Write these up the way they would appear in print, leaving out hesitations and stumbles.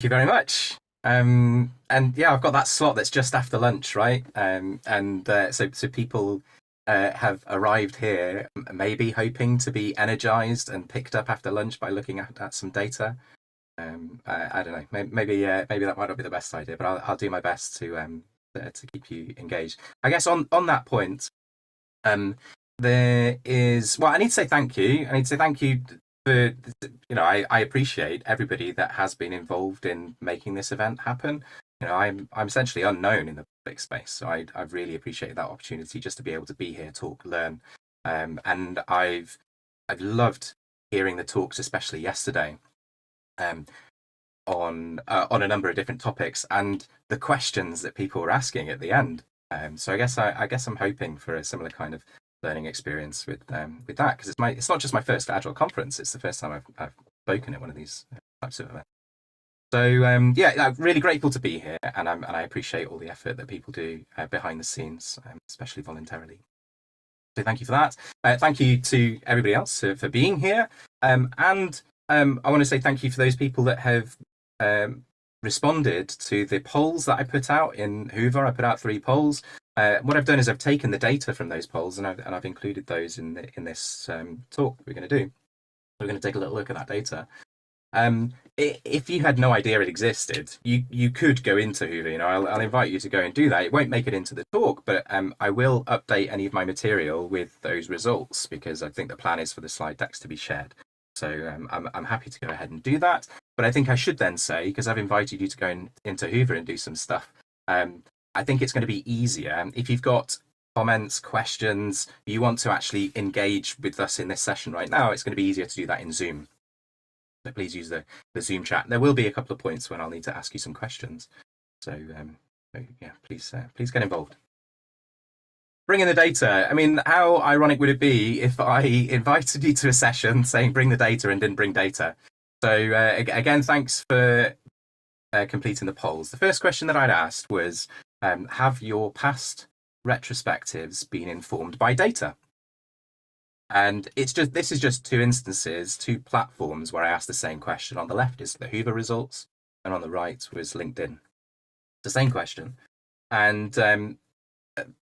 you very much. And yeah, I've got that slot that's just after lunch, right? So people have arrived here, maybe hoping to be energized and picked up after lunch by looking at some data. I don't know. Maybe that might not be the best idea, but I'll do my best to keep you engaged. I guess on that point, um, there is. Well, I need to say thank you. I need to say thank you for I appreciate everybody that has been involved in making this event happen. I'm essentially unknown in the public space, so I really appreciate that opportunity just to be able to be here, talk, learn, and I've loved hearing the talks, especially yesterday. Um, on a number of different topics and the questions that people were asking at the end. So I guess I'm hoping for a similar kind of learning experience with that because it's not just my first Agile conference. It's the first time I've spoken at one of these types of events. So yeah, I'm really grateful to be here, and I appreciate all the effort that people do behind the scenes, especially voluntarily. So thank you for that. Thank you to everybody else for being here, and I want to say thank you for those people that have responded to the polls that I put out in Hoover. I put out 3 polls. What I've done is I've taken the data from those polls and I've included those in this talk we're going to do. We're going to take a little look at that data. If you had no idea it existed, you could go into Hoover. I'll invite you to go and do that. It won't make it into the talk, but I will update any of my material with those results because I think the plan is for the slide decks to be shared. So I'm happy to go ahead and do that. But I think I should then say, because I've invited you to go into Hoover and do some stuff, I think it's going to be easier if you've got comments, questions, you want to actually engage with us in this session right now, it's going to be easier to do that in Zoom. So please use the Zoom chat. There will be a couple of points when I'll need to ask you some questions. So yeah, please get involved. Bring in the data. I mean, how ironic would it be if I invited you to a session saying bring the data and didn't bring data? So again, thanks for completing the polls. The first question that I'd asked was, have your past retrospectives been informed by data? And this is just 2 instances, 2 platforms where I asked the same question. On the left is the Hoover results, and on the right was LinkedIn. The same question. And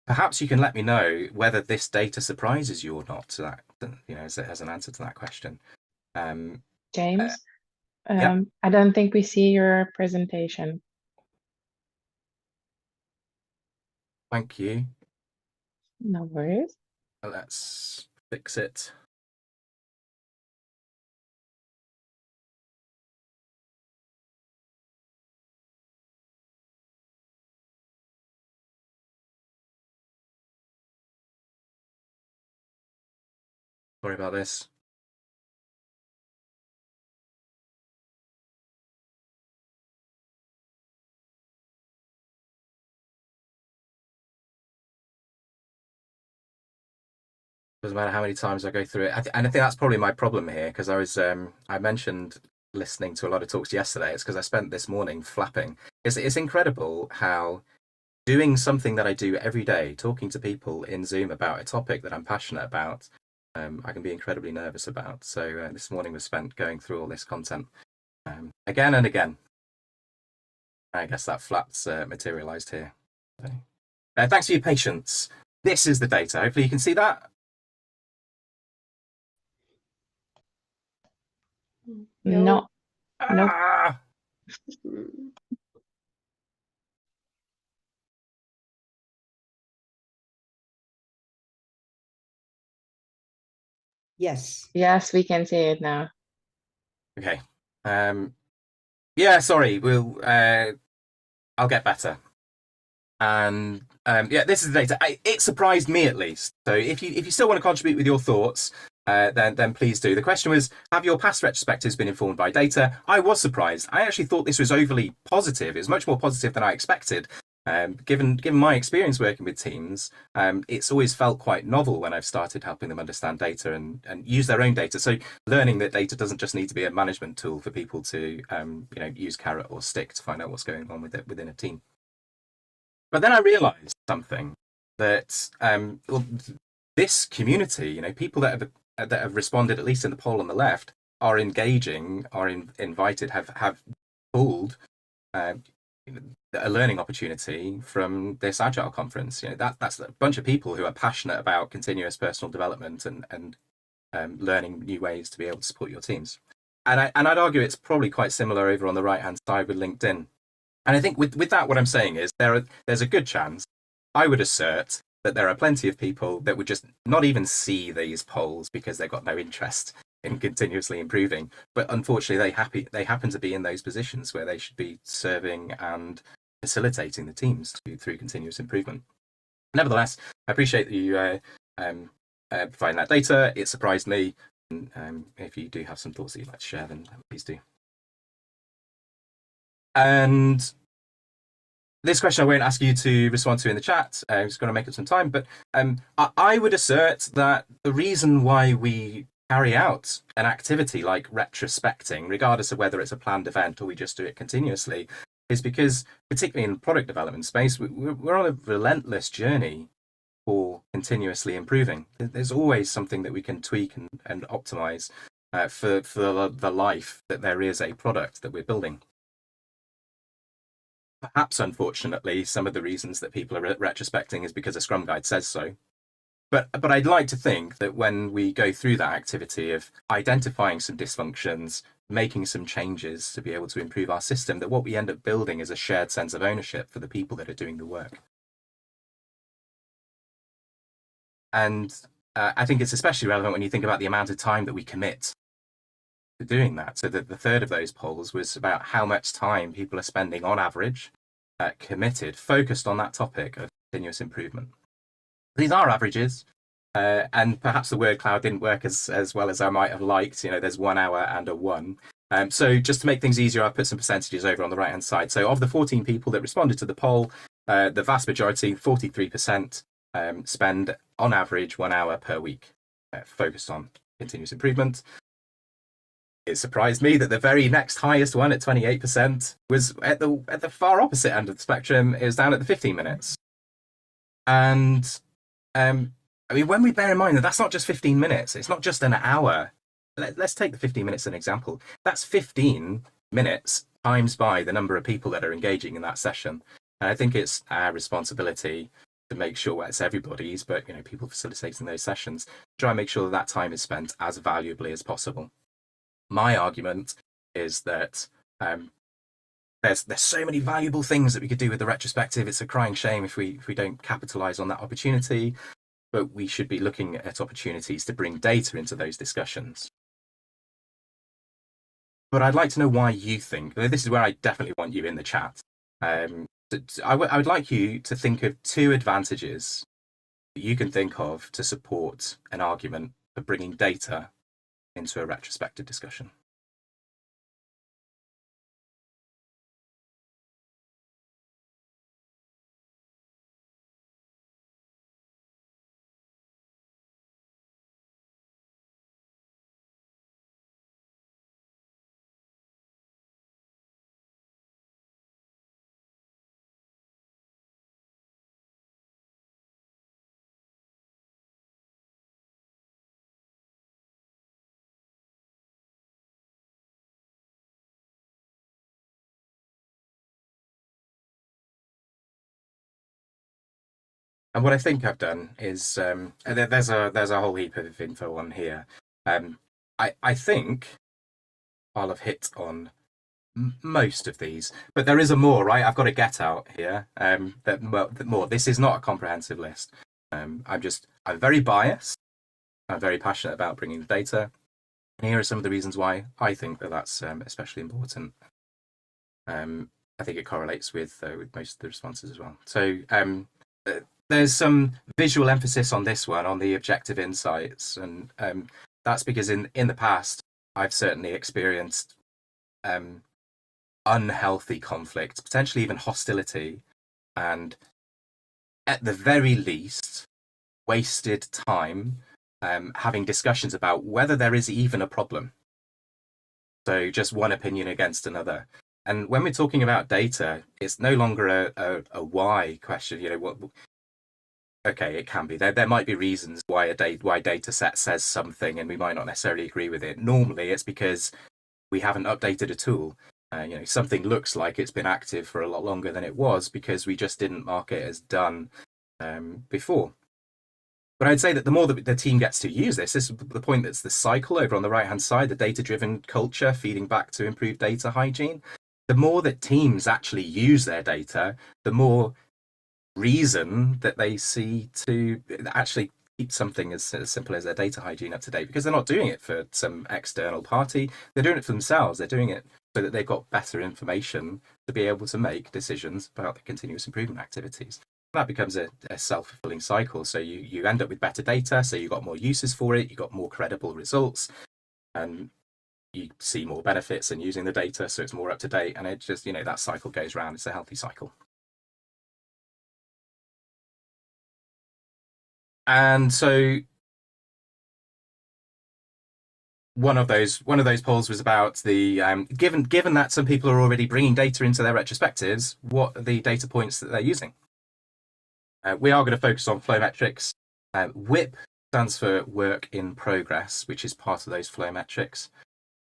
perhaps you can let me know whether this data surprises you or not. As an answer to that question. James, yeah. I don't think we see your presentation. Thank you. No worries. Let's fix it. Sorry about this. Doesn't matter how many times I go through it. And I think that's probably my problem here because I mentioned listening to a lot of talks yesterday. It's because I spent this morning flapping. It's incredible how doing something that I do every day, talking to people in Zoom about a topic that I'm passionate about, I can be incredibly nervous about. So this morning was spent going through all this content again and again. I guess that flap's materialized here. So, thanks for your patience. This is the data. Hopefully you can see that. No. Nope. Yes. Yes, we can see it now. Okay. Yeah, sorry. I'll get better. And yeah, this is the data. It surprised me at least. So if you still want to contribute with your thoughts, then please do. The question was, have your past retrospectives been informed by data? I was surprised. I actually thought this was overly positive. It was much more positive than I expected. Given my experience working with teams, it's always felt quite novel when I've started helping them understand data and use their own data. So learning that data doesn't just need to be a management tool for people to use carrot or stick to find out what's going on with it within a team. But then I realised something that this community, people that have responded, at least in the poll on the left, are engaging, are invited, have pulled uh, a learning opportunity from this Agile conference. That's a bunch of people who are passionate about continuous personal development and learning new ways to be able to support your teams. And I'd argue it's probably quite similar over on the right hand side with LinkedIn. And I think with that, what I'm saying is there's a good chance, I would assert, that there are plenty of people that would just not even see these polls because they've got no interest in continuously improving. But unfortunately, they happen to be in those positions where they should be serving and facilitating the teams through continuous improvement. Nevertheless, I appreciate you providing that data. It surprised me. And, if you do have some thoughts that you'd like to share, then please do. And this question I won't ask you to respond to in the chat. I'm just going to make up some time. But I would assert that the reason why we carry out an activity like retrospecting, regardless of whether it's a planned event or we just do it continuously, is because, particularly in the product development space, we're on a relentless journey for continuously improving. There's always something that we can tweak and optimize for the life that there is a product that we're building. Perhaps, unfortunately, some of the reasons that people are retrospecting is because a Scrum Guide says so. But I'd like to think that when we go through that activity of identifying some dysfunctions, making some changes to be able to improve our system, that what we end up building is a shared sense of ownership for the people that are doing the work. And I think it's especially relevant when you think about the amount of time that we commit to doing that. So the third of those polls was about how much time people are spending on average, committed, focused on that topic of continuous improvement. These are averages, and perhaps the word cloud didn't work as well as I might have liked. There's 1 hour and a 1. So just to make things easier, I've put some percentages over on the right-hand side. So of the 14 people that responded to the poll, the vast majority, 43%, spend on average 1 hour per week focused on continuous improvement. It surprised me that the very next highest one at 28% was at the far opposite end of the spectrum. It was down at the 15 minutes. And when we bear in mind that that's not just 15 minutes, it's not just an hour. Let's take the 15 minutes as an example. That's 15 minutes times by the number of people that are engaging in that session. And I think it's our responsibility to make sure it's everybody's, but people facilitating those sessions, try and make sure that time is spent as valuably as possible. My argument is that there's so many valuable things that we could do with the retrospective. It's a crying shame if we don't capitalize on that opportunity, but we should be looking at opportunities to bring data into those discussions. But I'd like to know why you think, this is where I definitely want you in the chat. I would like you to think of 2 advantages that you can think of to support an argument for bringing data into a retrospective discussion. And what I think I've done is there's a whole heap of info on here. I think I'll have hit on most of these, but there is a more, right? I've got a get out here. That more. This is not a comprehensive list. I'm very biased. I'm very passionate about bringing the data. And here are some of the reasons why I think that's especially important. I think it correlates with most of the responses as well. So there's some visual emphasis on this one, on the objective insights, and that's because in the past I've certainly experienced unhealthy conflict, potentially even hostility, and at the very least wasted time having discussions about whether there is even a problem. So just one opinion against another. And when we're talking about data, it's no longer a why question. Okay, it can be. There might be reasons why data set says something and we might not necessarily agree with it. Normally, it's because we haven't updated a tool. Something looks like it's been active for a lot longer than it was because we just didn't mark it as done before. But I'd say that the more that the team gets to use this is the point that's the cycle over on the right-hand side, the data-driven culture feeding back to improved data hygiene. The more that teams actually use their data, the more reason that they see to actually keep something as simple as their data hygiene up to date, because they're not doing it for some external party. They're doing it for themselves. They're doing it so that they've got better information to be able to make decisions about the continuous improvement activities. That becomes a self-fulfilling cycle. So you end up with better data, so you've got more uses for it, you've got more credible results, and you see more benefits in using the data, so it's more up to date, and it just, that cycle goes round. It's a healthy cycle. And so one of those polls was about the given that some people are already bringing data into their retrospectives, what are the data points that they're using? We are going to focus on flow metrics. WIP stands for work in progress, which is part of those flow metrics.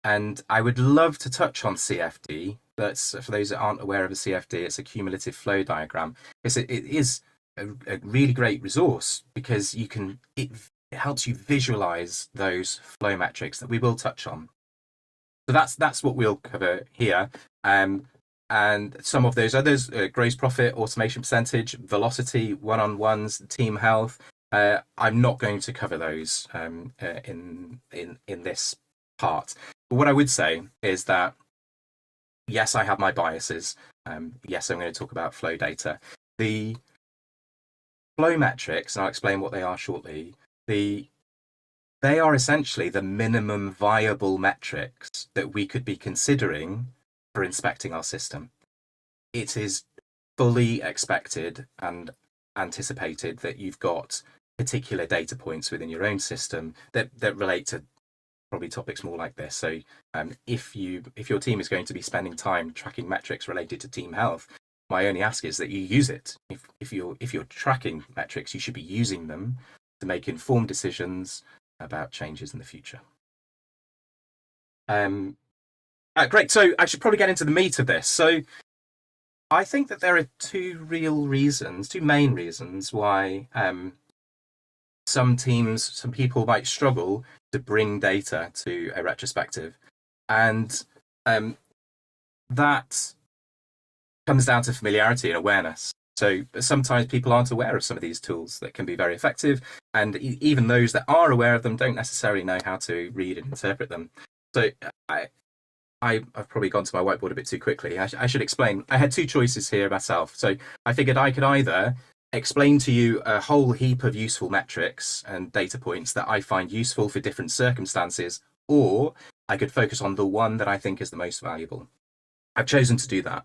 And I would love to touch on CFD, but for those that aren't aware of a CFD, it's a cumulative flow diagram. It is a really great resource because it helps you visualize those flow metrics that we will touch on. So that's what we'll cover here. And some of those others, gross profit, automation percentage, velocity, one-on-ones, team health. I'm not going to cover those in this part. But what I would say is that, yes, I have my biases. Yes, I'm going to talk about flow data. The flow metrics, and I'll explain what they are shortly, they are essentially the minimum viable metrics that we could be considering for inspecting our system. It is fully expected and anticipated that you've got particular data points within your own system that relate to probably topics more like this. So if your team is going to be spending time tracking metrics related to team health, my only ask is that you use it. If you're tracking metrics, you should be using them to make informed decisions about changes in the future. Great. So I should probably get into the meat of this. So I think that there are two main reasons why some people might struggle to bring data to a retrospective. And that comes down to familiarity and awareness. So sometimes people aren't aware of some of these tools that can be very effective, and even those that are aware of them don't necessarily know how to read and interpret them. So I've probably gone to my whiteboard a bit too quickly. I should explain. I had two choices here myself. So I figured I could either explain to you a whole heap of useful metrics and data points that I find useful for different circumstances, or I could focus on the one that I think is the most valuable. I've chosen to do that.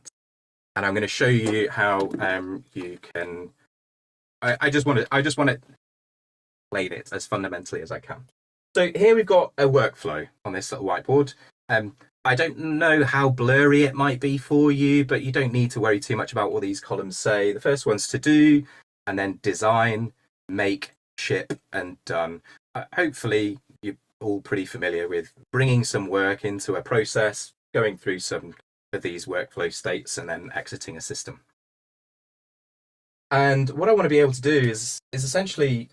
And I'm going to show you how you can. I just want to explain it as fundamentally as I can. So here we've got a workflow on this little whiteboard. I don't know how blurry it might be for you, but you don't need to worry too much about what these columns say. The first one's to do, and then design, make, ship, and done. Hopefully, you're all pretty familiar with bringing some work into a process, going through some of these workflow states, and then exiting a system. And what I want to be able to do is essentially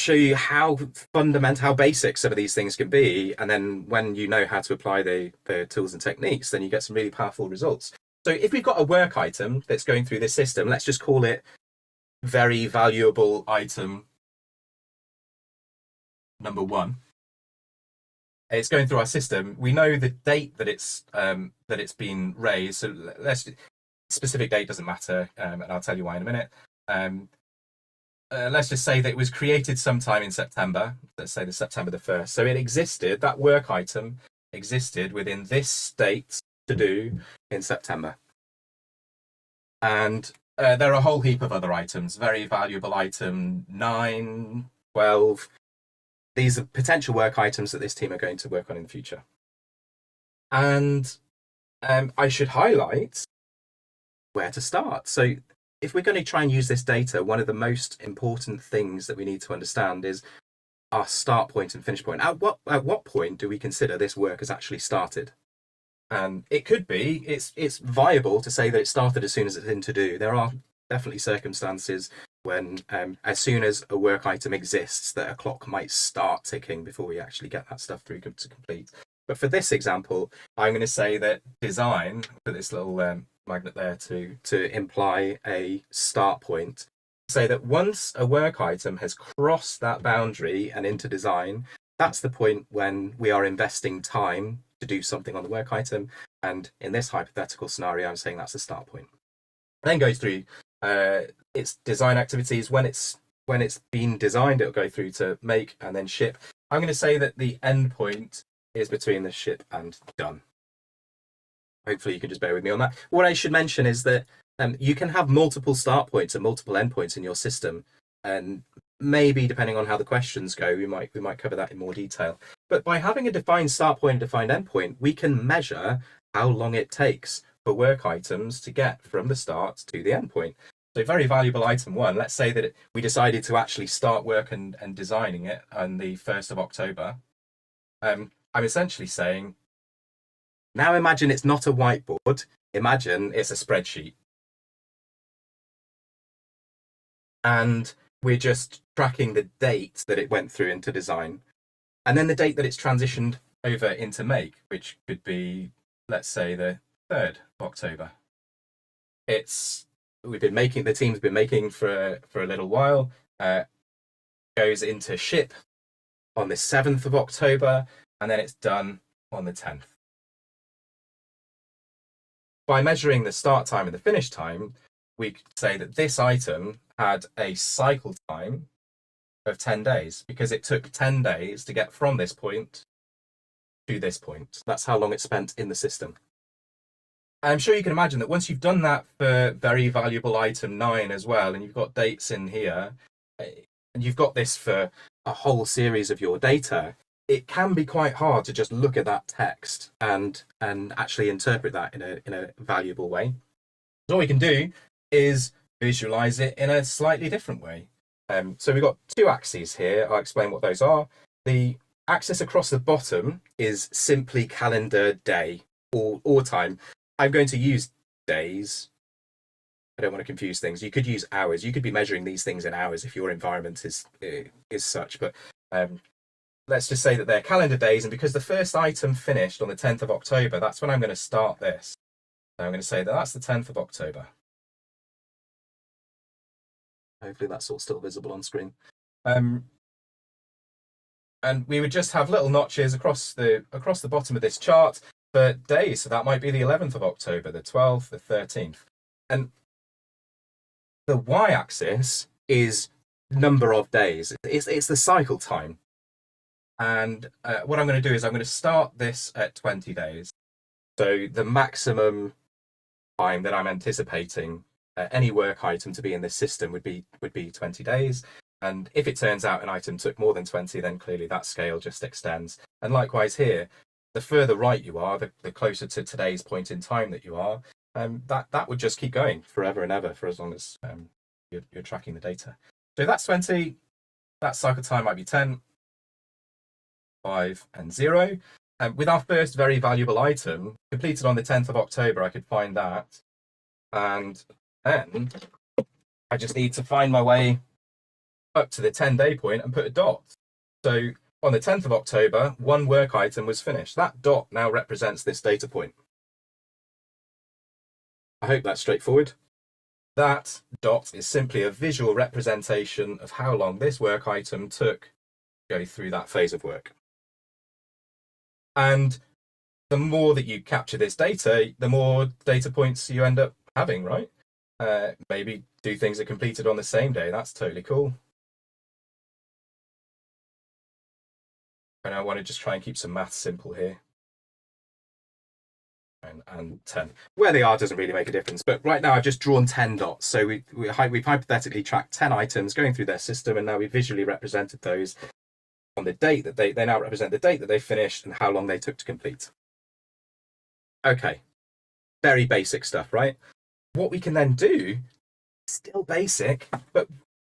show you how fundamental, how basic some of these things can be, and then when you know how to apply the tools and techniques, then you get some really powerful results. So if we've got a work item that's going through this system, let's just call it very valuable item number 1. It's going through our system. We know the date that it's been raised. So specific date doesn't matter, and I'll tell you why in a minute. Let's just say that it was created sometime in September. Let's say the September the 1st. So it existed. That work item existed within this state to do in September. And there are a whole heap of other items. Very valuable item 9, 12. These are potential work items that this team are going to work on in the future. And I should highlight where to start. So if we're going to try and use this data, one of the most important things that we need to understand is our start point and finish point. At what point do we consider this work has actually started? And it could be, it's viable to say that it started as soon as it's in to do. There are definitely circumstances when, as soon as a work item exists, that a clock might start ticking before we actually get that stuff through to complete. But for this example, I'm going to say that design, put this little magnet there to imply a start point, say that once a work item has crossed that boundary and into design, that's the point when we are investing time to do something on the work item. And in this hypothetical scenario, I'm saying that's the start point. Then goes through its design activities. When it's been designed, it'll go through to make and then ship. I'm going to say that the end point is between the ship and done. Hopefully you can just bear with me on that. What I should mention is that you can have multiple start points and multiple endpoints in your system, and maybe depending on how the questions go, we might cover that in more detail. But by having a defined start point and defined endpoint, we can measure how long it takes for work items to get from the start to the endpoint. So very valuable item one, let's say that we decided to actually start work and designing it on the 1st of October. I'm essentially saying, now imagine it's not a whiteboard, imagine it's a spreadsheet. And we're just tracking the date that it went through into design, and then the date that it's transitioned over into make, which could be, let's say, the 3rd of October. The team's been making for a little while, goes into ship on the 7th of October, and then it's done on the 10th. By measuring the start time and the finish time, we could say that this item had a cycle time of 10 days because it took 10 days to get from this point to this point. That's how long it spent in the system. I'm sure you can imagine that once you've done that for very valuable item 9 as well, and you've got dates in here, and you've got this for a whole series of your data, it can be quite hard to just look at that text and actually interpret that in a valuable way. So all we can do is visualize it in a slightly different way. So we've got two axes here. I'll explain what those are. The axis across the bottom is simply calendar day or time. I'm going to use days. I don't want to confuse things. You could use hours. You could be measuring these things in hours if your environment is such. But let's just say that they're calendar days. And because the first item finished on the 10th of October, that's when I'm going to start this. So I'm going to say that that's the 10th of October. Hopefully that's all still visible on screen. And we would just have little notches across the bottom of this chart for days. So that might be the 11th of October, the 12th, the 13th. And the y-axis is number of days. It's the cycle time. And what I'm going to do is I'm going to start this at 20 days. So the maximum time that I'm anticipating any work item to be in this system would be 20 days. And if it turns out an item took more than 20, then clearly that scale just extends. And likewise here, the further right you are, the closer to today's point in time that you are, that would just keep going forever and ever for as long as you're tracking the data. So that's 20. That cycle time might be 10, 5, and 0. With our first very valuable item completed on the 10th of October, I could find that. And then I just need to find my way up to the 10-day point and put a dot. So on the 10th of October, one work item was finished. That dot now represents this data point. I hope that's straightforward. That dot is simply a visual representation of how long this work item took to go through that phase of work. And the more that you capture this data, the more data points you end up having, right? Maybe 2 things are completed on the same day. That's totally cool. And I want to just try and keep some maths simple here. And 10. Where they are doesn't really make a difference. But right now I've just drawn 10 dots. So we've hypothetically tracked 10 items going through their system, and now we visually represented those on the date that they now represent the date that they finished and how long they took to complete. Okay, very basic stuff, right? What we can then do, still basic, but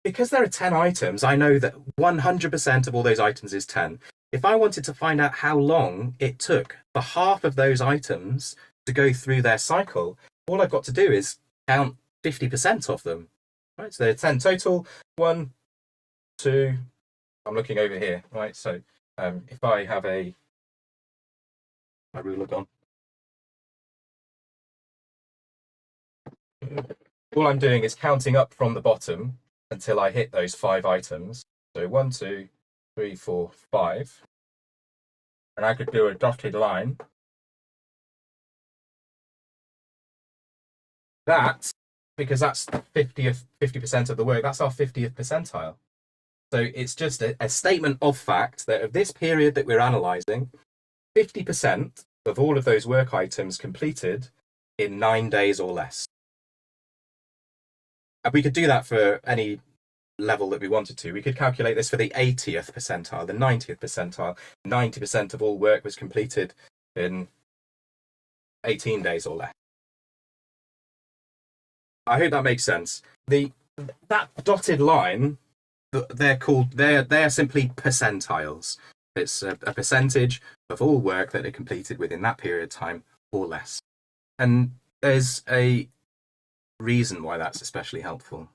because there are 10 items, I know that 100% of all those items is 10. if I wanted to find out how long it took for half of those items to go through their cycle, all I've got to do is count 50% of them. Right, so there are 10 total. 1, 2. I'm looking over here, right? So if I have my ruler gone. All I'm doing is counting up from the bottom until I hit those 5 items. So 1, 2, 3, 4, 5. And I could do a dotted line. That, because that's 50% of the work, that's our 50th percentile. So it's just a statement of fact that of this period that we're analysing, 50% of all of those work items completed in 9 days or less. And we could do that for any level that we wanted to. We could calculate this for the 80th percentile, the 90th percentile. 90% of all work was completed in 18 days or less. I hope that makes sense. That dotted line, they're simply percentiles. It's a percentage of all work that are completed within that period of time or less. And there's a reason why that's especially helpful.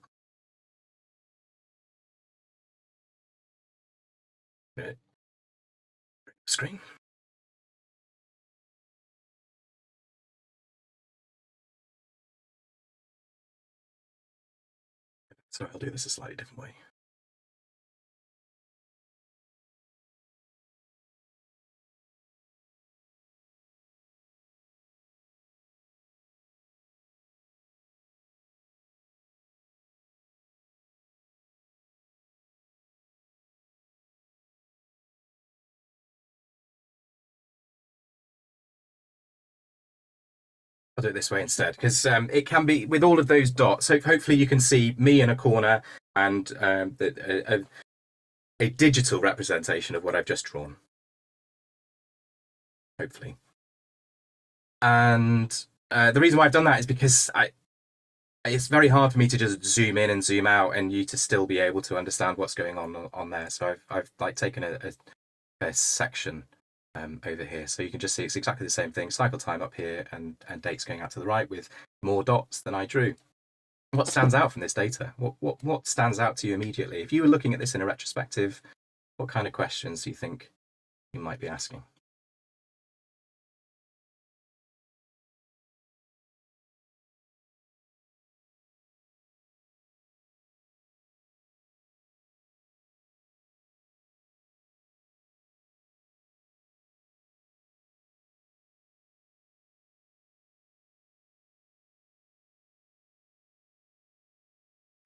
Okay. Screen. So I'll do this a slightly different way. I'll do it this way instead, because it can be with all of those dots. So hopefully you can see me in a corner and a digital representation of what I've just drawn. Hopefully. And the reason why I've done that is because it's very hard for me to just zoom in and zoom out and you to still be able to understand what's going on there. So I've like taken a section over here, so you can just see it's exactly the same thing. Cycle time up here and dates going out to the right with more dots than I drew. What stands out from this data? What stands out to you immediately? If you were looking at this in a retrospective, what kind of questions do you think you might be asking?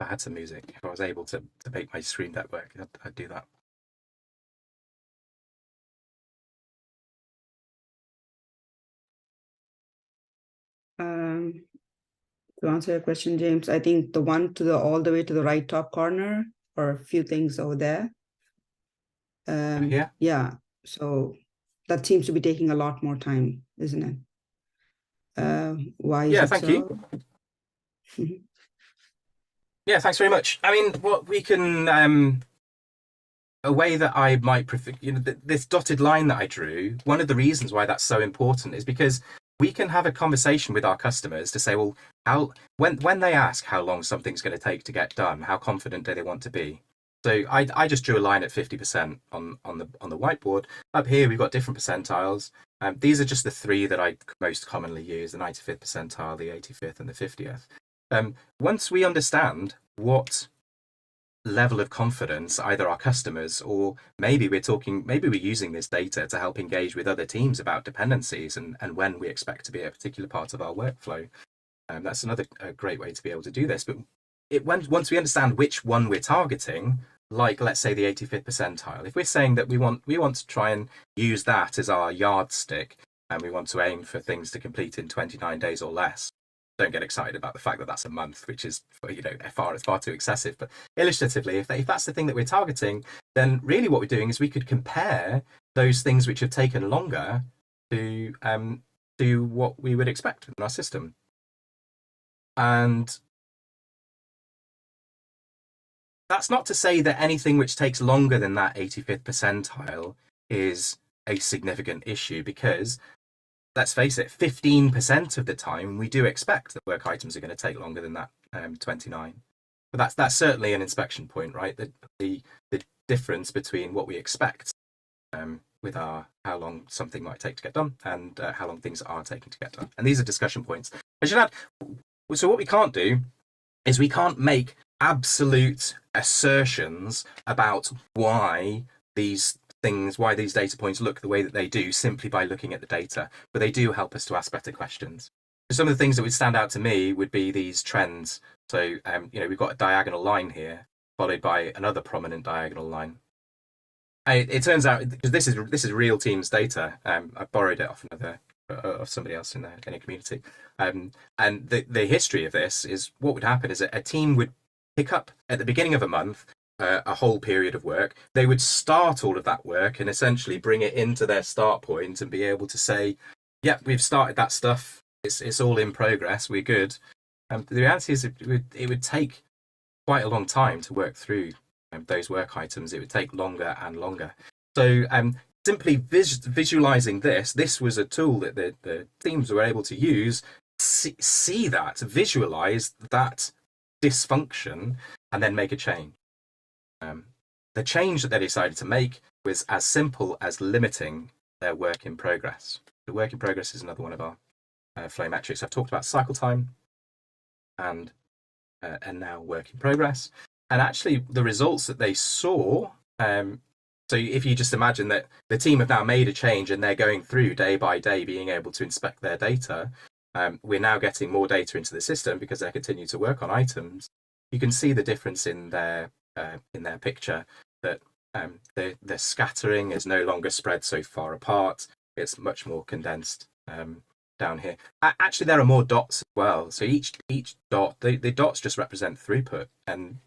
If I had some music, if I was able to make my screen that work, I'd do that. To answer your question, James, I think the one to the all the way to the right top corner, or a few things over there. Yeah. Yeah. So that seems to be taking a lot more time, isn't it? Why is it Thank so? you. Yeah, thanks very much. I mean, what we can a way that I might prefer, this dotted line that I drew, one of the reasons why that's so important is because we can have a conversation with our customers to say, well, when they ask how long something's going to take to get done, how confident do they want to be? So I just drew a line at 50% on the whiteboard. Up here, we've got different percentiles. These are just the 3 that I most commonly use, the 95th percentile, the 85th, and the 50th. Once we understand what level of confidence either our customers or maybe we're using this data to help engage with other teams about dependencies and when we expect to be a particular part of our workflow. That's another great way to be able to do this. But once we understand which one we're targeting, like let's say the 85th percentile, if we're saying that we want to try and use that as our yardstick and we want to aim for things to complete in 29 days or less, don't get excited about the fact that that's a month, which is far too excessive. But illustratively, if that's the thing that we're targeting, then really what we're doing is we could compare those things which have taken longer to do what we would expect in our system. And that's not to say that anything which takes longer than that 85th percentile is a significant issue, because let's face it, 15% of the time we do expect that work items are going to take longer than that 29. But that's certainly an inspection point, right? The difference between what we expect with our how long something might take to get done and how long things are taking to get done. And these are discussion points. I should add, so what we can't do is we can't make absolute assertions about why these data points look the way that they do simply by looking at the data, but they do help us to ask better questions. So some of the things that would stand out to me would be these trends. So we've got a diagonal line here followed by another prominent diagonal line. It turns out, because this is real teams data, I borrowed it off of somebody else in a community, and the history of this is what would happen is a team would pick up at the beginning of a month a whole period of work. They would start all of that work and essentially bring it into their start point and be able to say, yep, we've started that stuff, it's all in progress, we're good. The reality is it would take quite a long time to work through those work items. It would take longer and longer. So simply visualizing this was a tool that the teams were able to use, see that, visualize that dysfunction, and then make a change. The change that they decided to make was as simple as limiting their work in progress. The work in progress is another one of our flow metrics. I've talked about cycle time and now work in progress. And actually, the results that they saw, so if you just imagine that the team have now made a change and they're going through day by day being able to inspect their data, we're now getting more data into the system because they continue to work on items. You can see the difference in their picture, that the scattering is no longer spread so far apart. It's much more condensed down here. Actually, there are more dots as well. So each dot, the dots just represent throughput. And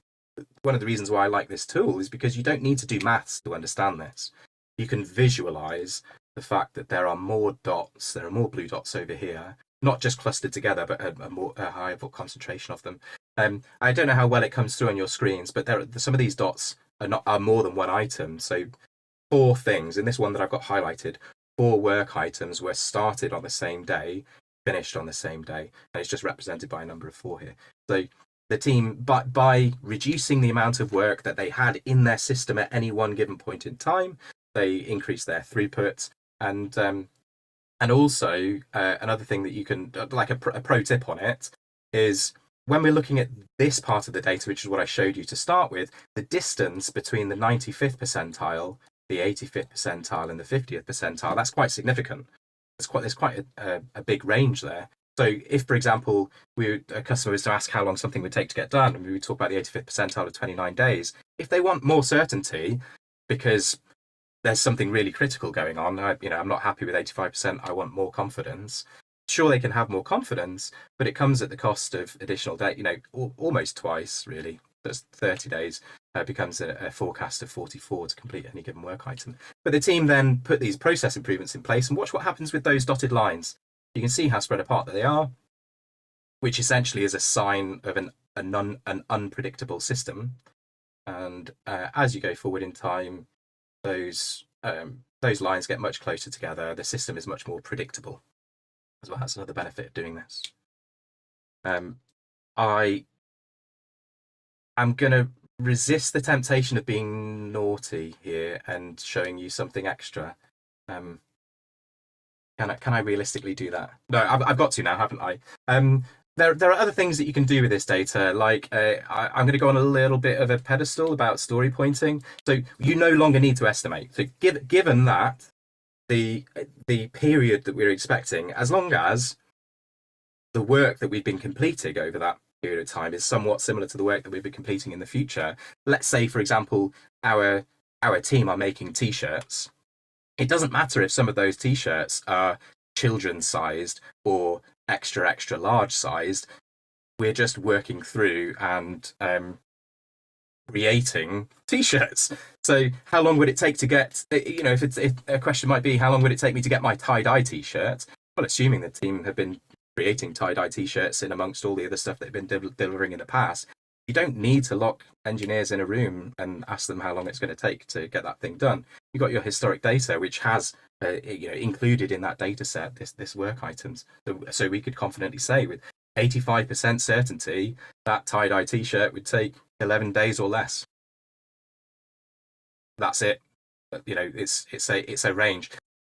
one of the reasons why I like this tool is because you don't need to do maths to understand this. You can visualize the fact that there are more dots, there are more blue dots over here, not just clustered together, but a higher concentration of them. I don't know how well it comes through on your screens, but some of these dots are more than one item. So 4 things, in this one that I've got highlighted, 4 work items were started on the same day, finished on the same day, and it's just represented by a number of 4 here. So the team, by reducing the amount of work that they had in their system at any one given point in time, they increased their throughput. And also another thing that you can, like a pro tip on it, is when we're looking at this part of the data, which is what I showed you to start with, the distance between the 95th percentile, the 85th percentile, and the 50th percentile, that's quite significant. There's quite a big range there. So if, for example, a customer was to ask how long something would take to get done, and we would talk about the 85th percentile of 29 days, if they want more certainty because there's something really critical going on, I'm not happy with 85%, I want more confidence. Sure, they can have more confidence, but it comes at the cost of additional data, almost twice, really. That's 30 days becomes a forecast of 44 to complete any given work item. But the team then put these process improvements in place, and watch what happens with those dotted lines. You can see how spread apart that they are, which essentially is a sign of an unpredictable system. And as you go forward in time, those lines get much closer together. The system is much more predictable as well. That's another benefit of doing this. I am going to resist the temptation of being naughty here and showing you something extra. Can I realistically do that? No, I've got to now, haven't I? There are other things that you can do with this data, like I'm going to go on a little bit of a pedestal about story pointing. So you no longer need to estimate. So given that the period that we're expecting, as long as the work that we've been completing over that period of time is somewhat similar to the work that we'll be completing in the future. Let's say, for example, our team are making T-shirts. It doesn't matter if some of those T-shirts are children's sized or extra large sized. We're just working through and creating T-shirts. So how long would it take to get, if a question might be, how long would it take me to get my tie-dye T-shirt? Well, assuming the team have been creating tie-dye T-shirts in amongst all the other stuff they've been delivering in the past, you don't need to lock engineers in a room and ask them how long it's going to take to get that thing done. you've got your historic data, which has included in that data set this work items. So we could confidently say with 85% certainty that tie-dye t-shirt would take 11 days or less. That's it. It's a range.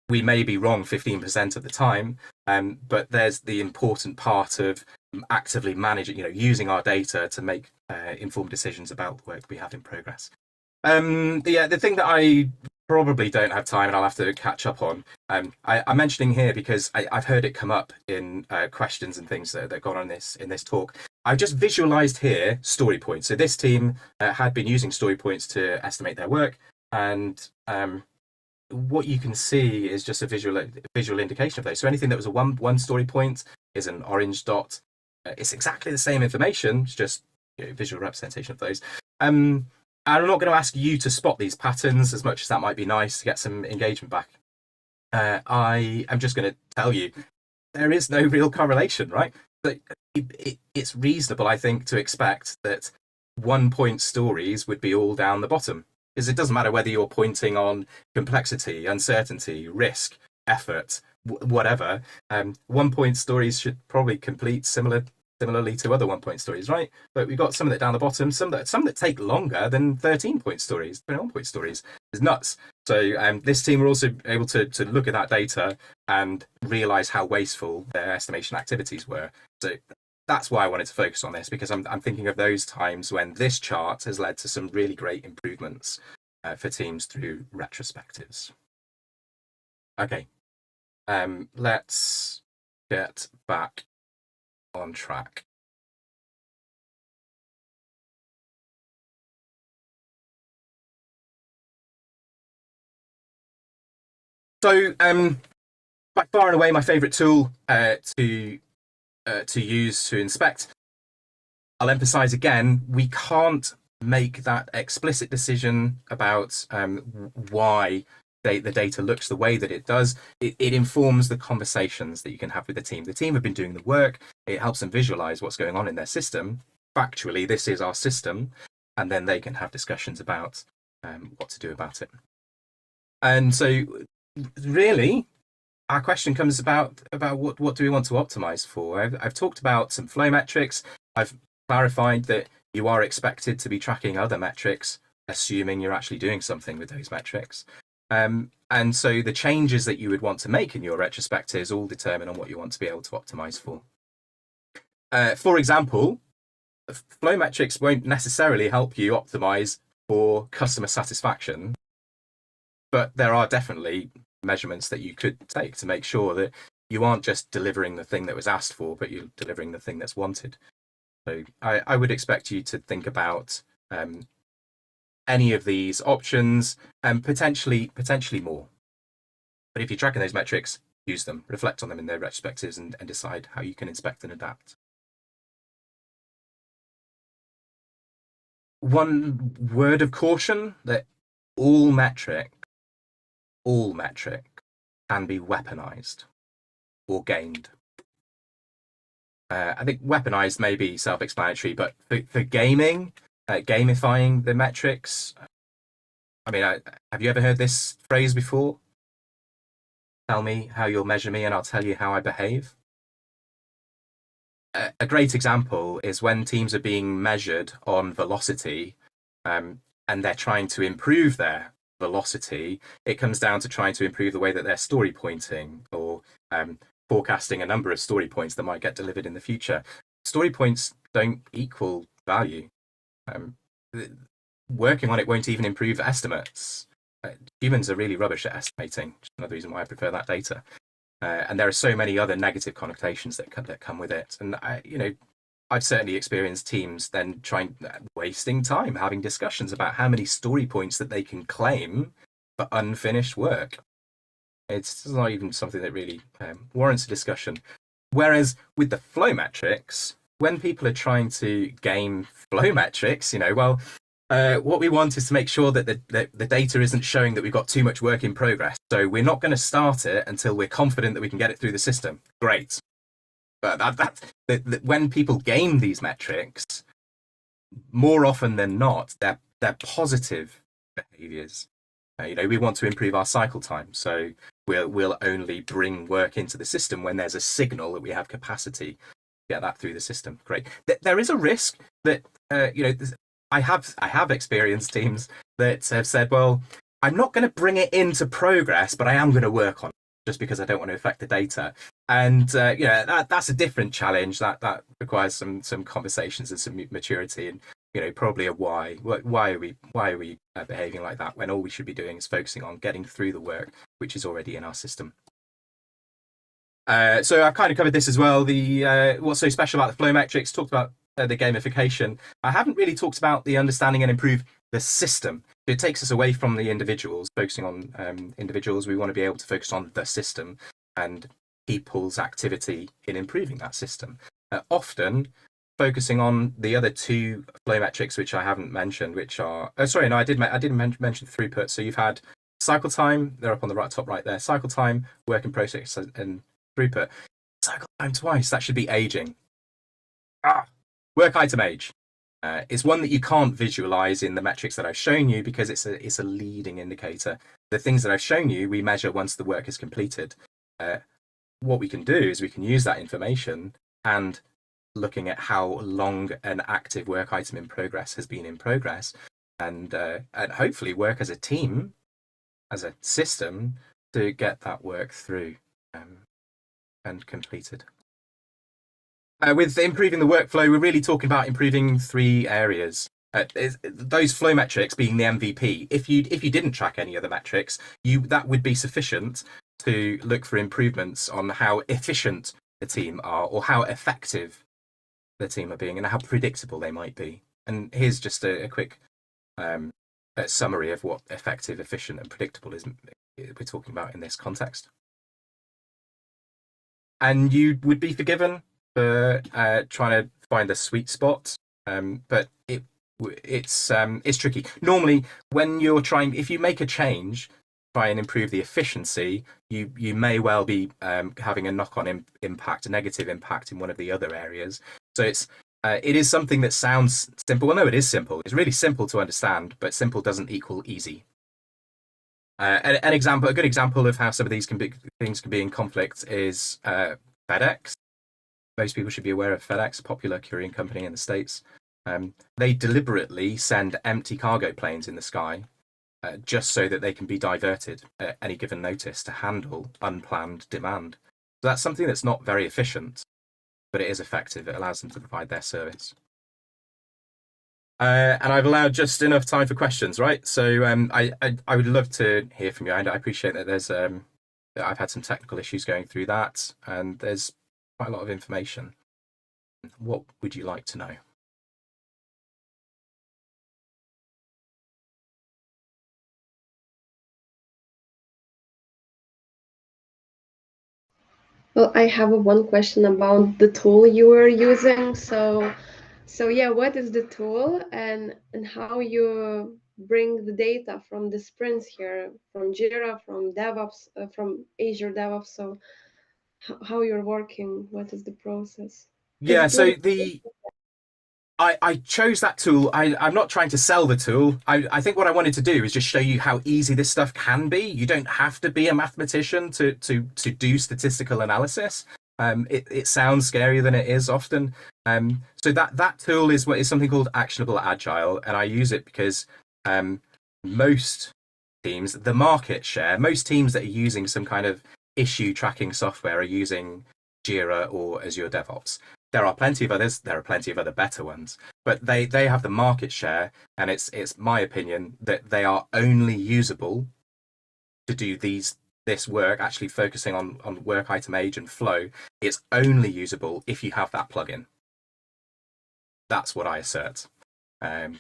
We may be wrong 15% of the time, but there's the important part of actively managing, using our data to make informed decisions about the work we have in progress. The thing that I probably don't have time and I'll have to catch up on, I'm mentioning here because I've heard it come up in questions and things that got on in this talk. I've just visualized here story points. So this team had been using story points to estimate their work, and what you can see is just a visual indication of those. So anything that was a one story point is an orange dot. It's exactly the same information, it's just visual representation of those. I'm not going to ask you to spot these patterns, as much as that might be nice to get some engagement back. I am just going to tell you there is no real correlation, right? But it's reasonable, I think, to expect that 1 point stories would be all down the bottom, because it doesn't matter whether you're pointing on complexity, uncertainty, risk, effort, whatever. 1 point stories should probably complete similarly to other 1 point stories, right? But we've got some that down the bottom, some that take longer than 13 point stories, 21 point stories. It's nuts. So this team were also able to look at that data and realize how wasteful their estimation activities were. So that's why I wanted to focus on this, because I'm thinking of those times when this chart has led to some really great improvements for teams through retrospectives. Okay, let's get back on track. So by far and away my favorite tool to use to inspect. I'll emphasize again, we can't make that explicit decision about why the data looks the way that it does. It informs the conversations that you can have with the team. The team have been doing the work. It helps them visualize what's going on in their system. Factually, this is our system, and then they can have discussions about what to do about it. And so really, our question comes about what do we want to optimize for? I've talked about some flow metrics. I've clarified that you are expected to be tracking other metrics, assuming you're actually doing something with those metrics. And so the changes that you would want to make in your retrospectives all determine on what you want to be able to optimize for. For example, flow metrics won't necessarily help you optimize for customer satisfaction, but there are definitely measurements that you could take to make sure that you aren't just delivering the thing that was asked for, but you're delivering the thing that's wanted. So I would expect you to think about any of these options and potentially more. But if you're tracking those metrics, use them, reflect on them in their retrospectives, and decide how you can inspect and adapt. One word of caution, that all metric can be weaponized or gamed. I think weaponized may be self-explanatory, but for gaming, gamifying the metrics, I mean, have you ever heard this phrase before? Tell me how you'll measure me and I'll tell you how I behave. A great example is when teams are being measured on velocity and they're trying to improve their velocity. It comes down to trying to improve the way that they're story pointing or forecasting a number of story points that might get delivered in the future. Story points don't equal value. Working on it won't even improve estimates. Humans are really rubbish at estimating, which is another reason why I prefer that data. And there are so many other negative connotations that come with it. And I've certainly experienced teams then wasting time having discussions about how many story points that they can claim for unfinished work. It's not even something that really warrants a discussion. Whereas with the flow metrics, when people are trying to game flow metrics, what we want is to make sure that the data isn't showing that we've got too much work in progress. So we're not going to start it until we're confident that we can get it through the system. Great. But when people game these metrics, more often than not, they're positive behaviors. We want to improve our cycle time, so we'll only bring work into the system when there's a signal that we have capacity to get that through the system. Great. There is a risk that I have experienced teams that have said, well, I'm not going to bring it into progress, but I am going to work on it just because I don't want to affect the data. And that's a different challenge. That requires some conversations and some maturity, and probably a why. Why are we behaving like that when all we should be doing is focusing on getting through the work which is already in our system. So I've kind of covered this as well. The what's so special about the flow metrics, talked about the gamification. I haven't really talked about the understanding and improve the system. It takes us away from the individuals, focusing on individuals. We want to be able to focus on the system and people's activity in improving that system. Often focusing on the other two flow metrics, which I haven't mentioned, which are, I didn't mention throughput. So you've had cycle time, they're up on the top right there, cycle time, work in process, and throughput. Cycle time twice, that should be aging. Work item age. It's one that you can't visualize in the metrics that I've shown you because it's a leading indicator. The things that I've shown you, we measure once the work is completed. What we can do is we can use that information and looking at how long an active work item in progress has been in progress, and hopefully work as a team, as a system, to get that work through and completed. With improving the workflow, we're really talking about improving three areas. Those flow metrics being the MVP. If you didn't track any other metrics, that would be sufficient to look for improvements on how efficient the team are, or how effective the team are being, and how predictable they might be. And here's just a quick summary of what effective, efficient, and predictable is we're talking about in this context. And you would be forgiven for trying to find the sweet spot, but it's tricky. Normally, when you're if you make a change, try and improve the efficiency, you may well be having a knock-on impact, a negative impact in one of the other areas. So it is something that sounds simple. Well, no, it is simple. It's really simple to understand, but simple doesn't equal easy. A good example of how some of these things can be in conflict is FedEx. Most people should be aware of FedEx, a popular courier company in the States. They deliberately send empty cargo planes in the sky just so that they can be diverted at any given notice to handle unplanned demand. So that's something that's not very efficient, but it is effective. It allows them to provide their service. And I've allowed just enough time for questions, right? So I would love to hear from you. And I appreciate that I've had some technical issues going through that, and there's quite a lot of information. What would you like to know? Well, I have one question about the tool you were using. So yeah, what is the tool, and how you bring the data from the sprints here, from Jira, from DevOps, from Azure DevOps? So how you're working? What is the process? Yeah, so I chose that tool. I'm not trying to sell the tool. I think what I wanted to do is just show you how easy this stuff can be. You don't have to be a mathematician to do statistical analysis. It sounds scarier than it is often. So that tool is something called Actionable Agile, and I use it because most teams, the market share, most teams that are using some kind of issue tracking software are using Jira or Azure DevOps. There are plenty of others. There are plenty of other better ones, but they have the market share, and it's my opinion that they are only usable to do this work. Actually, focusing on work item age and flow, it's only usable if you have that plugin. That's what I assert.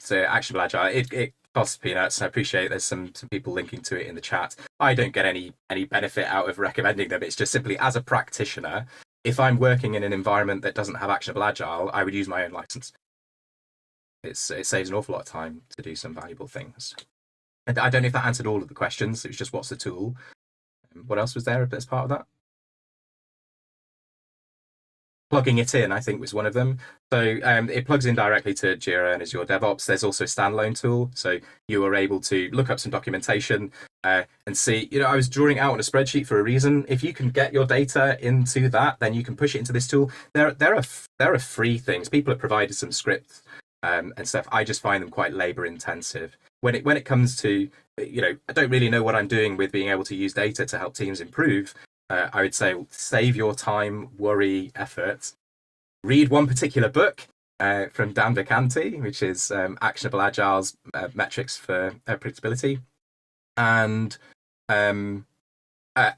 So Actionable Agile, it costs peanuts. I appreciate there's some people linking to it in the chat. I don't get any benefit out of recommending them. It's just simply, as a practitioner, if I'm working in an environment that doesn't have Actionable Agile, I would use my own license. It saves an awful lot of time to do some valuable things. And I don't know if that answered all of the questions. It was just, what's the tool? What else was there as part of that? Plugging it in, I think, was one of them. So it plugs in directly to Jira and Azure DevOps. There's also a standalone tool. So you are able to look up some documentation, and see, I was drawing out on a spreadsheet for a reason. If you can get your data into that, then you can push it into this tool. There are free things. People have provided some scripts and stuff. I just find them quite labor intensive. When it comes to, I don't really know what I'm doing with being able to use data to help teams improve. I would say save your time, worry, effort. Read one particular book from Dan DeCanty, which is Actionable Agile's Metrics for Predictability. And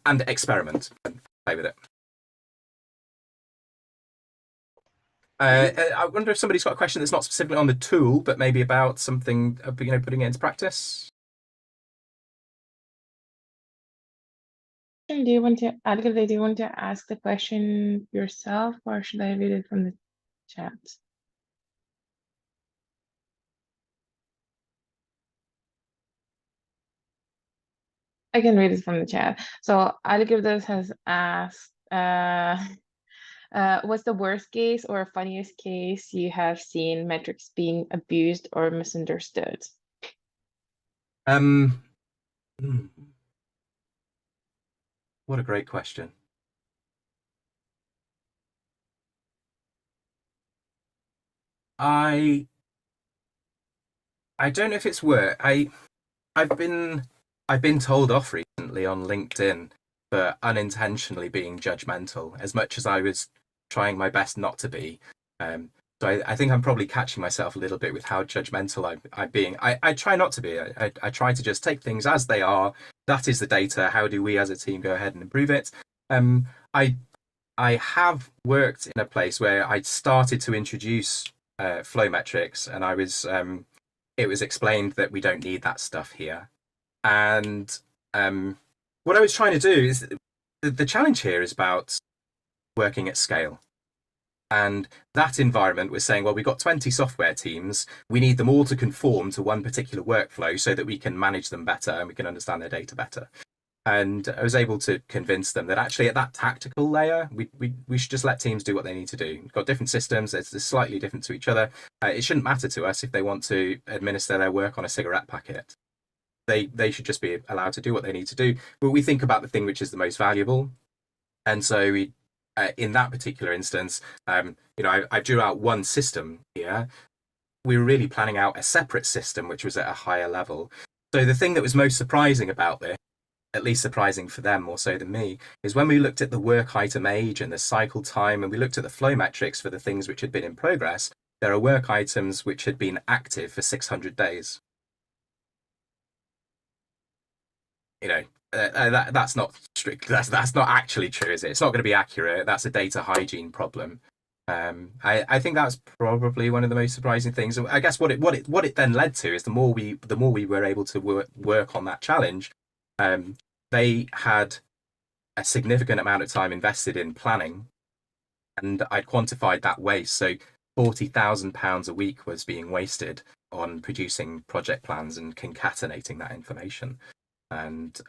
experiment and play with it. I wonder if somebody's got a question that's not specifically on the tool, but maybe about something, putting it into practice. Do you want to, Algirde, do you want to ask the question yourself, or should I read it from the chat? I can read it from the chat. So Algirde has asked, what's the worst case or funniest case you have seen metrics being abused or misunderstood? What a great question. I don't know if it's work. I've been told off recently on LinkedIn for unintentionally being judgmental, as much as I was trying my best not to be. So I think I'm probably catching myself a little bit with how judgmental I'm being. I try not to be. I try to just take things as they are. That is the data. How do we as a team go ahead and improve it? I have worked in a place where I started to introduce flow metrics, and it was explained that we don't need that stuff here. And what I was trying to do is, the challenge here is about working at scale. And that environment was saying, well, we've got 20 software teams. We need them all to conform to one particular workflow so that we can manage them better and we can understand their data better. And I was able to convince them that actually at that tactical layer, we should just let teams do what they need to do. We've got different systems. They're slightly different to each other. It shouldn't matter to us if they want to administer their work on a cigarette packet. They should just be allowed to do what they need to do. But we think about the thing which is the most valuable. And so we, in that particular instance, I drew out one system here. We were really planning out a separate system, which was at a higher level. So the thing that was most surprising about this, at least surprising for them more so than me, is when we looked at the work item age and the cycle time, and we looked at the flow metrics for the things which had been in progress, there are work items which had been active for 600 days. That's not strict. That's not actually true, is it? It's not going to be accurate. That's a data hygiene problem. I think that's probably one of the most surprising things. I guess what it then led to is the more we were able to work on that challenge, they had a significant amount of time invested in planning, and I'd quantified that waste. So £40,000 a week was being wasted on producing project plans and concatenating that information. And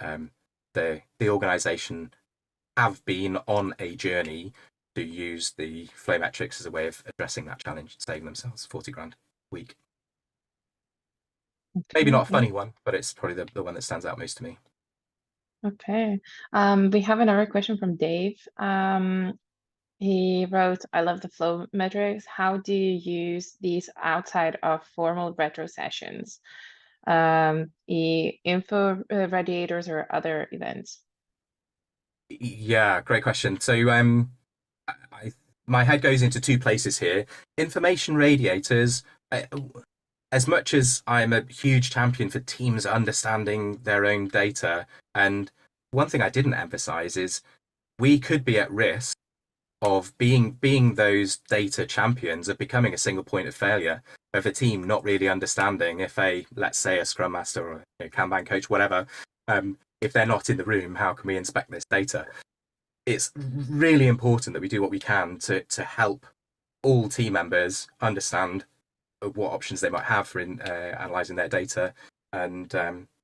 the organisation have been on a journey to use the flow metrics as a way of addressing that challenge, saving themselves 40 grand a week. Okay, maybe not a funny one, but it's probably the one that stands out most to me. Okay. We have another question from Dave. He wrote, I love the flow metrics. How do you use these outside of formal retro sessions? Info radiators or other events? Yeah, great question. So my head goes into two places here. Information radiators, as much as I'm a huge champion for teams understanding their own data, and one thing I didn't emphasize is we could be at risk of being those data champions, of becoming a single point of failure of a team not really understanding if let's say a scrum master or a Kanban coach, whatever, if they're not in the room, how can we inspect this data? It's really important that we do what we can to help all team members understand what options they might have for analysing their data. And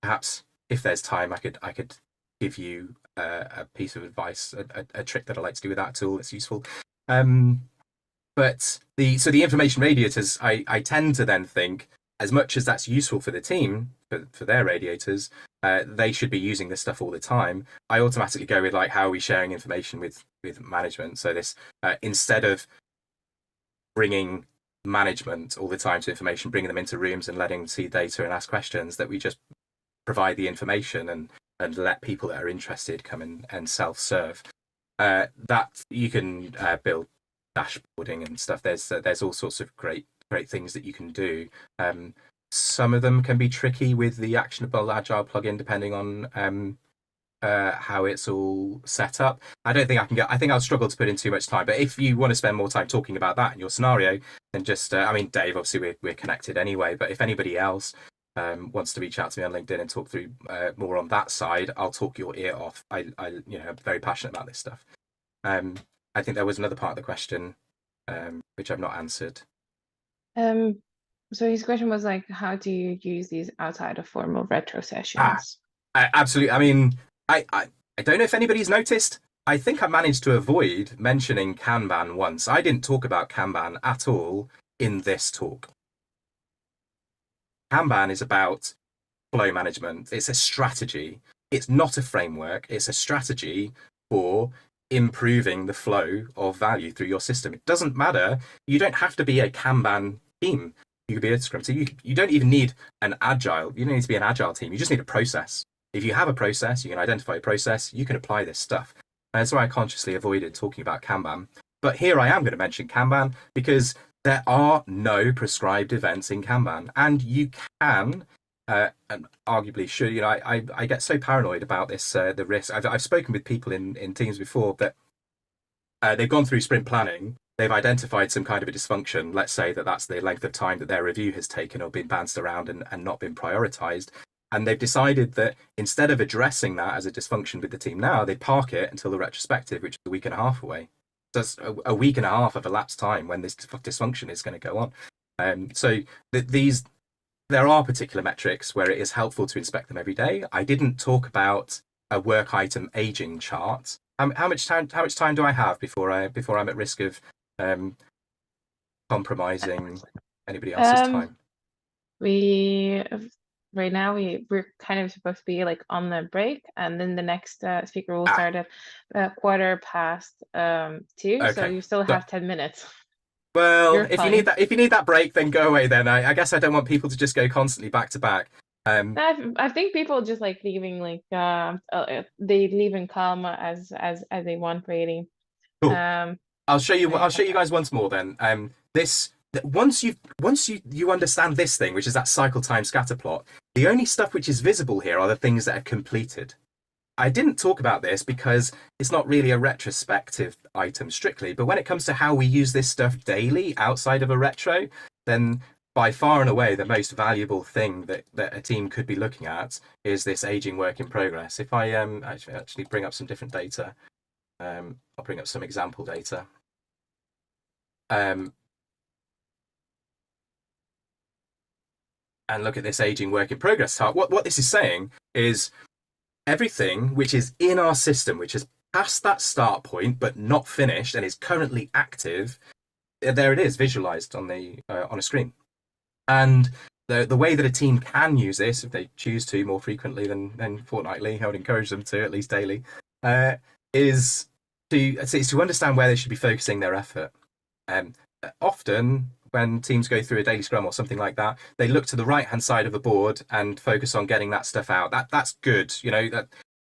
perhaps if there's time, I could give you a piece of advice, a trick that I like to do with that tool that's useful. But the information radiators, I tend to then think, as much as that's useful for the team, for their radiators, they should be using this stuff all the time. I automatically go with like, how are we sharing information with management? So this instead of bringing management all the time to information, bringing them into rooms and letting them see data and ask questions, that we just provide the information and let people that are interested come and self-serve. That you can build dashboarding and stuff. There's all sorts of great things that you can do. Some of them can be tricky with the actionable Agile plugin, depending on how it's all set up. I don't think I think I'll struggle to put in too much time, but if you want to spend more time talking about that in your scenario, then just I mean, Dave, obviously we're connected anyway, but if anybody else wants to reach out to me on LinkedIn and talk through more on that side, I'll talk your ear off. I'm very passionate about this stuff. I think there was another part of the question which I've not answered. So his question was like, how do you use these outside of formal retro sessions? Absolutely. I mean, I don't know if anybody's noticed. I think I managed to avoid mentioning Kanban once. I didn't talk about Kanban at all in this talk. Kanban is about flow management. It's a strategy. It's not a framework. It's a strategy for improving the flow of value through your system. It doesn't matter. You don't have to be a Kanban team. You could be a Scrum team. You don't even need an Agile. You don't need to be an Agile team. You just need a process. If you have a process, you can identify a process, you can apply this stuff. And that's why I consciously avoided talking about Kanban. But here I am going to mention Kanban because there are no prescribed events in Kanban. And you can, and arguably should, I get so paranoid about this, the risk. I've spoken with people in teams before that they've gone through sprint planning. They've identified some kind of a dysfunction. Let's say that's the length of time that their review has taken or been bounced around and not been prioritized. And they've decided that instead of addressing that as a dysfunction with the team now, they park it until the retrospective, which is a week and a half away. So it's a week and a half of elapsed time when this dysfunction is going to go on. So there are particular metrics where it is helpful to inspect them every day. I didn't talk about a work item aging chart. How much time do I have before I'm at risk of compromising anybody else's time? Right now we're kind of supposed to be like on the break, and then the next speaker will start at 2:15. Okay. So you still have 10 minutes. Well, if you need that break, then go away. Then I guess I don't want people to just go constantly back to back. I think people just like leaving they leave in calm as they want, really. Cool. I'll show you guys once more then. Once you understand this thing, which is that cycle-time-scatterplot, the only stuff which is visible here are the things that are completed. I didn't talk about this because it's not really a retrospective item strictly, but when it comes to how we use this stuff daily outside of a retro, then by far and away the most valuable thing that a team could be looking at is this aging work in progress. If I actually bring up some different data, I'll bring up some example data. And look at this aging work in progress chart. What this is saying is everything which is in our system, which is past that start point but not finished and is currently active, there it is, visualized on a screen. And the way that a team can use this, if they choose to more frequently than fortnightly, I would encourage them to at least daily, is to understand where they should be focusing their effort. Often, when teams go through a daily scrum or something like that, they look to the right-hand side of the board and focus on getting that stuff out. That's good.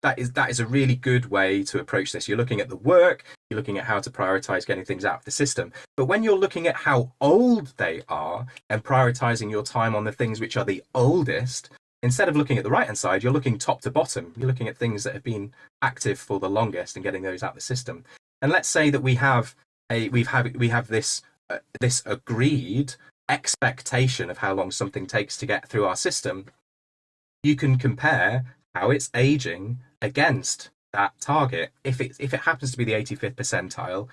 That is a really good way to approach this. You're looking at the work, you're looking at how to prioritize getting things out of the system. But when you're looking at how old they are and prioritizing your time on the things which are the oldest, instead of looking at the right-hand side, you're looking top to bottom. You're looking at things that have been active for the longest and getting those out of the system. And let's say that we have this agreed expectation of how long something takes to get through our system. You can compare how it's aging against that target. If it happens to be the 85th percentile,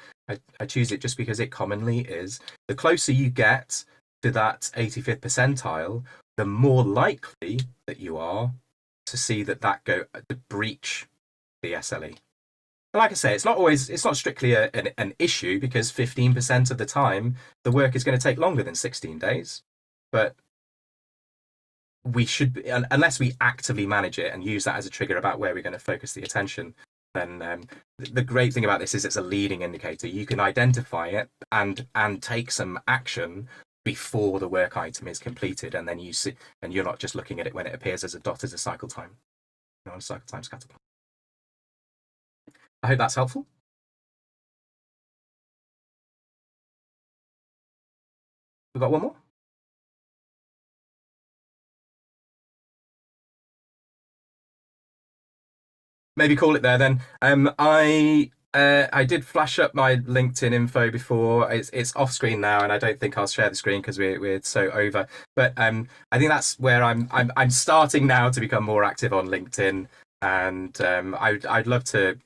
I choose it just because it commonly is. The closer you get to that 85th percentile, the more likely that you are to see that to breach the SLE. And like I say, it's not strictly an issue, because 15% of the time the work is going to take longer than 16 days. But we should be, unless we actively manage it and use that as a trigger about where we're going to focus the attention, then the great thing about this is it's a leading indicator. You can identify it and take some action before the work item is completed, and then you see, and you're not just looking at it when it appears as a dot as a cycle time, a cycle time scatter plot. I hope that's helpful. We've got one more. Maybe call it there then. I did flash up my LinkedIn info before. It's off screen now, and I don't think I'll share the screen because we're so over. But I think that's where I'm starting now to become more active on LinkedIn, and I'd love to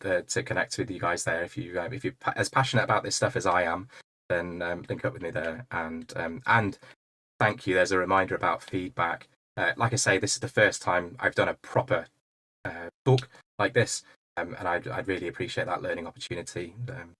connect with you guys there. If you're as passionate about this stuff as I am, then link up with me there. And thank you. There's a reminder about feedback. Like I say, this is the first time I've done a proper talk like this, and I'd really appreciate that learning opportunity.